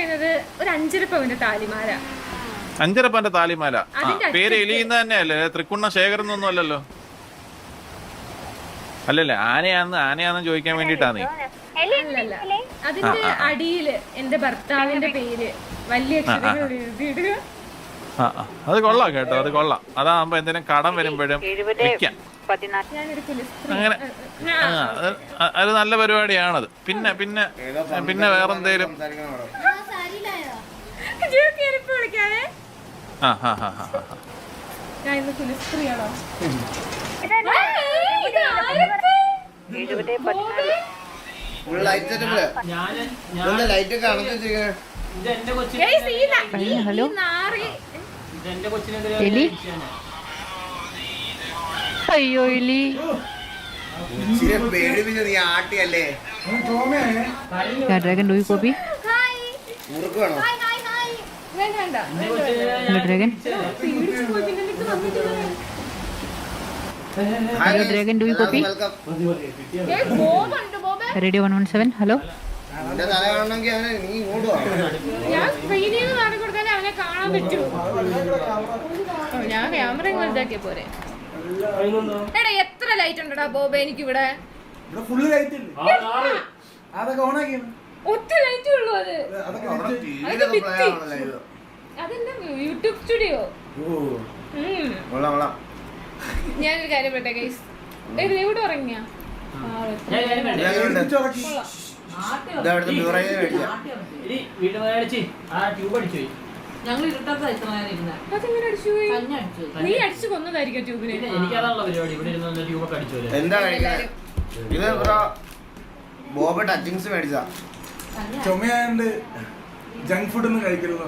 പറയുന്നത് ഒരു 5.5 പവന്റെ താലിമാല. 5.5 പവന്റെ താലിമാല. പേര് എലിയുന്ന തന്നെയല്ലേ? തൃക്കുണ്ണ ശേഖരൻ ഒന്നും അല്ലല്ലോ. അല്ലല്ലേ? ആനയാന്ന് ചോദിക്കാൻ വേണ്ടിട്ടാണ്. അല്ലല്ല, അതിന്റെ അടിയില് എന്റെ ഭർത്താവിന്റെ പേര് വലിയ അക്ഷരങ്ങൾ എഴുതിയിടുക. അത് കൊള്ളാം കേട്ടോ, അത് കൊള്ളാം. അതാകുമ്പോ എന്തെങ്കിലും കടം വരുമ്പോഴും വിൽക്കാം. അങ്ങനെ അത് നല്ല പരിപാടിയാണത്. പിന്നെ പിന്നെ പിന്നെ വേറെന്തേലും ഹലോ എലി. അയ്യോ എലി dragon do you copy? Dragon dragon do you copy? Radio 117. Hello ഞാൻ ക്യാമറ വലുതാക്കിയ പോരെ. എടാ എത്ര ലൈറ്റ് ഉണ്ടടാ ബോബ എനിക്കിവിടെ? ഒറ്റ ലൈറ്റ് ഉള്ളൂ. അതെന്താ യൂട്യൂബ് സ്റ്റുഡിയോ? ഞാനൊരു കാര്യം പറയട്ടെ ഗൈസ്, എവിടെ ഉറങ്ങിയ നീ അടിച്ചു കൊന്നതായിരിക്കും ട്യൂബിനെ. ബോബ ടച്ചിങ്സ് മേടിച്ചാ ചുമയാണ്ട് ജങ്ക് ഫുഡ് ഒന്നും കഴിക്കരുത്.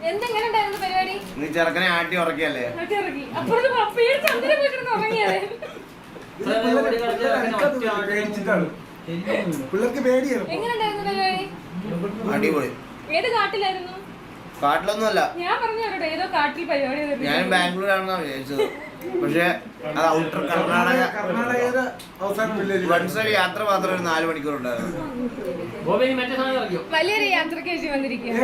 എന്തെങ്ങനെ ഉണ്ടായിരുന്നു പരിപാടി? നീ ചെറുക്കനെ ആട്ടി ഉറക്കിയല്ലേ? പിള്ളേർക്ക് പേടിയാണ്. അടിപൊളി. ഏത് കാട്ടിലായിരുന്നു? കാട്ടിലൊന്നുമല്ല, ഞാൻ പറഞ്ഞു ഏതോ കാട്ടിൽ പരിപാടി. ഞാൻ ബാംഗ്ലൂരാണെന്നാ വിചാരിച്ചത്. പക്ഷെ അത് ഔട്ടർ കർണാടക വൺ സൈഡ് യാത്ര മാത്രം ഒരു 4 മണിക്കൂർ ഉണ്ടായിരുന്നു. വലിയൊരു യാത്രയ്ക്ക് ശേഷം വന്നിരിക്കുകയാണ്.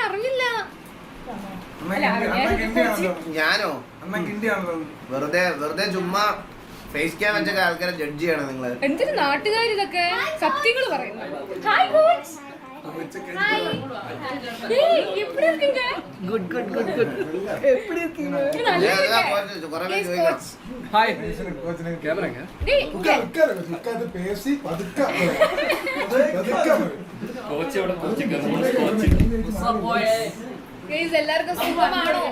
അറിഞ്ഞില്ല. ഞാനോ വെറുതെ ചുമ്മാ ഫേസ് ക്യാം വെച്ചൊക്കെ ആൾക്കാരെ ജഡ്ജ് ചെയ്യണം നിങ്ങള്. എന്തൊരു നാട്ടുകാർ ഇതൊക്കെ സത്യങ്ങൾ പറയുന്നു. എല്ലാവർക്കും സുഖമാണോ?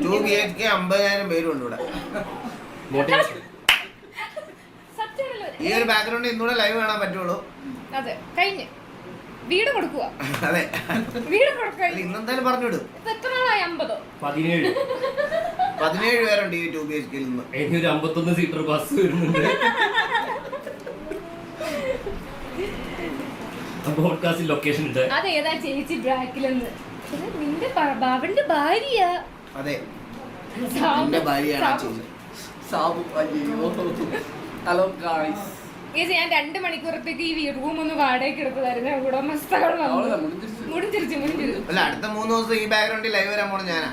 50,000 പേരുണ്ട് ഇവിടെ. ഈ ഒരു ബാക്ക്ഗ്രൗണ്ട് ഇന്നൂടെ ലൈവ് കാണാൻ പറ്റുള്ളൂ. അതെ, കഴിഞ്ഞ് വീട് കൊടുക്കുക. അതെ, വീട് കൊടുക്കുക. ഇന്നെന്തായാലും പറഞ്ഞു വിടും. എത്ര നാളായി? 50? 17 പേരുണ്ട് ഈ 2 BHK നിന്ന്. 51 സീറ്റർ ബസ് വരുന്നുണ്ട്. പോഡ്കാസ്റ്റ് ലൊക്കേഷൻ ഉണ്ട്. അതേതാ ചേച്ചി ബ്രാക്കിലെന്ന്? നിന്റെ ബാബന്റെ ഭാര്യ. അതെ, എന്റെ ഭാര്യയാണ്. ഹലോ ഗായ്സ്, ഞാൻ 2 മണിക്കൂറത്തേക്ക് ഈ റൂം ഒന്ന് വാടകയ്ക്ക് എടുത്തതായിരുന്നു. ഉടമസ്ഥകൾ മുടിച്ചിരിച്ചു. അല്ല, അടുത്ത 3 ദിവസം ഈ ബാക്ക്ഗ്രൗണ്ടിൽ ലൈവ് വരാൻ പോണ ഞാനാ.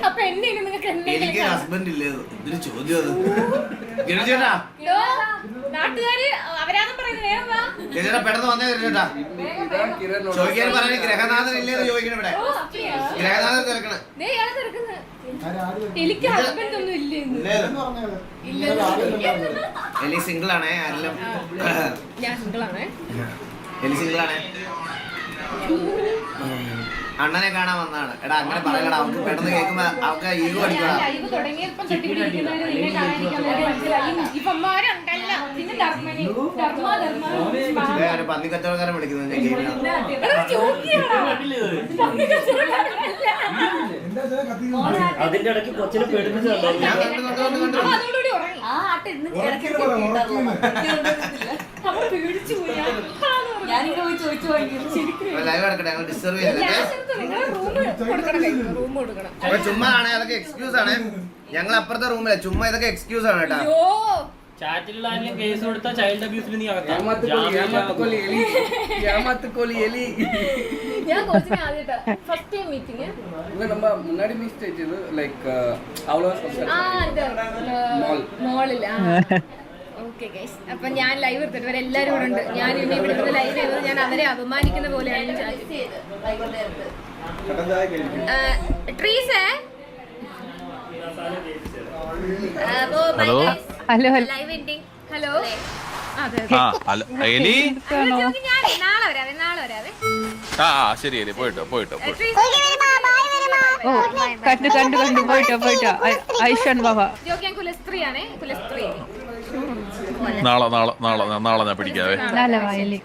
അപ്പൊ എന്നെ നിങ്ങൾക്ക് എനിക്ക് ഹസ്ബൻഡ് ഇല്ലേ? ഇതൊരു ചോദ്യം. അത് ചേട്ടാ, നാട്ടുകാര് അവരാണെന്ന് പറയുന്നത്. ചേട്ടാ പെട്ടെന്ന് വന്നേ ചേട്ടാ. ചോദിക്കാൻ പറയാൻ ഗ്രഹനാഥൻ ഇല്ലേന്ന് ചോദിക്കണം. ഇവിടെ ഗ്രഹനാഥൻ തിരക്കണ. എനിക്ക് ഹസ്ബൻഡ് ഒന്നും എലി സിംഗിൾ ആണേ. ആരെല്ലാം ഞാൻ സിംഗിൾ ആണേ. എലി സിംഗിൾ ആണേ. അണ്ണനെ കാണാൻ വന്നതാണ്. എടാ അങ്ങനെ പറയലടാ, അവർക്ക് പെട്ടെന്ന് കേൾക്കുമ്പോ അവർക്ക് ഈഗോ അടിക്കണം. ലൈവ് തുടങ്ങിയപ്പോൾ തൊട്ട് ഇവിടെ ഇരിക്കുന്നവര് നിന്നെ കാണാതിരിക്കാൻ വേണ്ടി മനസ്സിലായി. ഇവന്മാരുണ്ടല്ലോ. പിന്നെ ധർമ്മനി, ഒരു പന്നി കച്ചവടക്കാരൻ വിളിക്കുന്നത് ഞാൻ ഗെയിമിനാണ്. അതിന്റെ ഇടയ്ക്ക് കൊച്ചിനെ പേടിപ്പിച്ചല്ലോ. അതോടുകൂടി ഉറങ്ങി. ആ ആട്ട് ഇന്ന് ഞാനിങ്ങനെ പോയി ചോദിച്ചു വാങ്ങിക്കുന്നു. ലൈവ് എടുക്കട്ടെ, ഞങ്ങൾ ഡിസ്റ്റർബ് ചെയ്യല്ലേ. റൂം കൊടുക്കണം. അപ്പൊ ചുമ്മാ ആണ്, അതൊക്കെ എക്സ്ക്യൂസ് ആണ്. ഞങ്ങൾ അപ്പുറത്തെ റൂമിലെ ചുമ്മാ ഇതൊക്കെ എക്സ്ക്യൂസ് ആണ് കേട്ടാ. ചാറ്റിലുള്ള ആരെങ്കിലും കേസ് കൊടുത്താൽ ചൈൽഡ് അബ്യൂസിന് നീ ஏமாத்துக்கோழி எலி ഞാൻ കോച്ചിനെ ആദ്യമായിട്ടാ ഫസ്റ്റ് ടൈം മീറ്റിംഗ്. இல்ல நம்ம முன்னாடி மீட் ചെയ്തത് ലൈക്ക് അவ்வளவு മോളിൽ. ഓക്കെ ഗൈസ്, അപ്പൊ ഞാൻ ലൈവ് എടുത്തിട്ട് വരെ എല്ലാവരും ഇവിടെ ഉണ്ട്. ഞാൻ ഇനി ഇവിടെ ലൈവ് ചെയ്തത് ഞാൻ അവരെ അപമാനിക്കുന്ന പോലെയാണ്. ട്രീസേ hello hello hello live ending. Hello. അതെ ആ ഹലോ എലി. ഞാൻ നാളെ വരാവേ. ആ ശരി എലി, പോയിട്ടോ. ഓ കണ്ടു പോയിട്ടോ ഐഷാൻ ബാബ. ജോക്കിയാൻ കുലസ്ത്രീയാണേ, കുലസ്ത്രീ. നാളെ ഞാൻ പിടിക്കാവേ. നല്ല വായലി.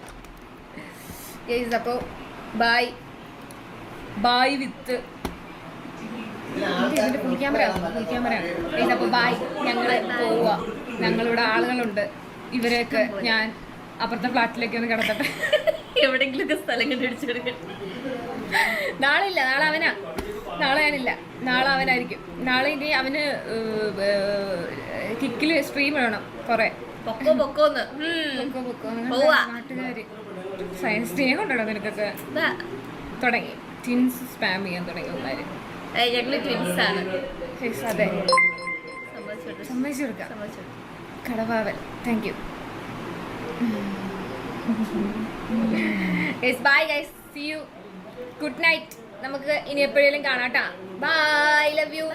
അപ്പോ ബൈ വിത്ത് ഫുൾ ക്യാമറ. അപ്പൊ ബൈ, ഞങ്ങള് പോവാ. ഞങ്ങളിവിടെ ആളുകളുണ്ട്. ഇവരെയൊക്കെ ഞാൻ അപ്പുറത്തെ ഫ്ലാറ്റിലേക്ക് ഒന്ന് കിടത്തട്ടെ. എവിടെങ്കിലും സ്ഥലം കണ്ടുപിടിച്ചു കൊടുക്കട്ടെ. നാളെ ഇല്ല, നാളെ ഞാനില്ല. നാളെ അവനായിരിക്കും. നാളെ ഇനി അവന് കിക്കില് സ്ട്രീം വേണം കുറെ. പൊക്കോന്ന് നാട്ടുകാര് സയൻസ് ഡേ കൊണ്ടുണ്ടോ നിനക്കൊക്കെ? തുടങ്ങി ട്വിൻസ് സ്പാം ചെയ്യാൻ തുടങ്ങി പിള്ളേര്. ഞങ്ങള് ട്വിൻസ് ആണ്. അതെ, സമ്മതിച്ചു കൊടുക്കാം. കടവാവൽ. Thank you. Bye guys, see you. Good night. നമുക്ക് ഇനി എപ്പോഴേലും കാണാട്ടാ. Bye, love U.